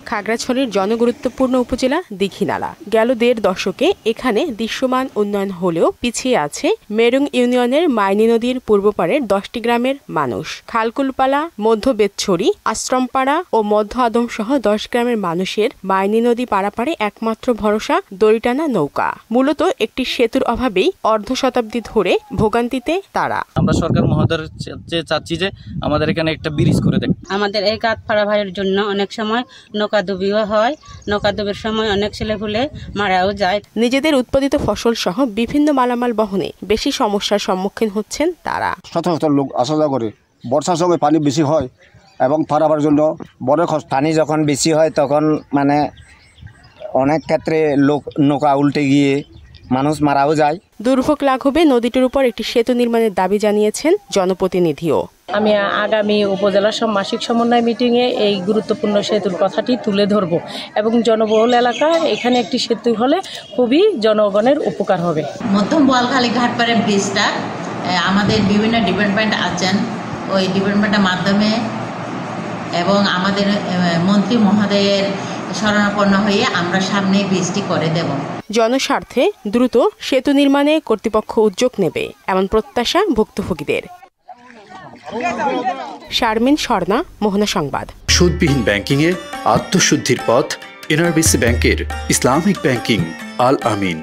খাগড়াছড়ির জনগুরুত্বপূর্ণ উপজেলা দীঘিনালা। গেল ১.৫ দশকে এখানে দৃশ্যমান উন্নয়ন হলেও পিছিয়ে আছে মেরুং ইউনিয়নের মাইনী নদীর পূর্ব পাড়ের ১০টি গ্রামের মানুষ। খালকুলপালা, মধ্য বেতছড়ি, আশ্রমপাড়া ও মধ্য আদম সহ ১০ গ্রামের মানুষের মাইনী নদী পারাপারে একমাত্র ভরসা দড়িটানা নৌকা। মূলত একটি সেতুর অভাবেই অর্ধ শতাব্দী ধরে ভোগান্তিতে তারা। আমরা সরকার মহোদয়ের চাচ্ছি যে আমাদের এখানে একটা ব্রিজ করে দেন। আমাদের এই কাঠ ফাড়াভাইয়ের জন্য অনেক সময় নৌকাডুবিও হয়, নৌকাডুবির সময় অনেক ছেলেপুলে মারাও যায়। নিজেদের উৎপাদিত ফসল সহ বিভিন্ন মালামাল বহনে বেশি সমস্যার সম্মুখীন হচ্ছেন তারা। শত শত লোক আসা যাওয়া করে, বর্ষার সময় পানি বেশি হয় এবং পারাবার জন্য বড় কষ্ট। পানি যখন বেশি হয় তখন মানে অনেক ক্ষেত্রে লোক নৌকা উল্টে গিয়ে মানুষ মারাও যায়। দুর্ভোগ লাঘবে নদীটির উপর একটি সেতু নির্মাণের দাবি জানিয়েছেন জনপ্রতিনিধিও। আমি আগামী উপজেলা মাসিক সমন্বয় মিটিংয়ে এই গুরুত্বপূর্ণ সেতুর কথাটি তুলে ধরব এবং জনবহুল এলাকা এখানে একটি সেতু হলে খুবই জনগণের উপকার হবে। মধ্যম বোয়ালখালী ঘাটপাড়ে ব্রিজটা আমাদের বিভিন্ন ডিপার্টমেন্ট আছেন, ওই ডিপার্টমেন্টের মাধ্যমে এবং আমাদের মন্ত্রী মহোদয়ের শরণাপন্ন হয়ে আমরা সামনে ব্রিজটি করে দেব। জনস্বার্থে দ্রুত সেতু নির্মাণে কর্তৃপক্ষ উদ্যোগ নেবে এমন প্রত্যাশা ভুক্তভোগীদের। শারমিন স্বর্ণা, মোহনা সংবাদ। সুদবিহীন ব্যাংকিংয়ে আত্মশুদ্ধির পথ এনআরবিসি ব্যাংকের ইসলামিক ব্যাংকিং আল আমিন।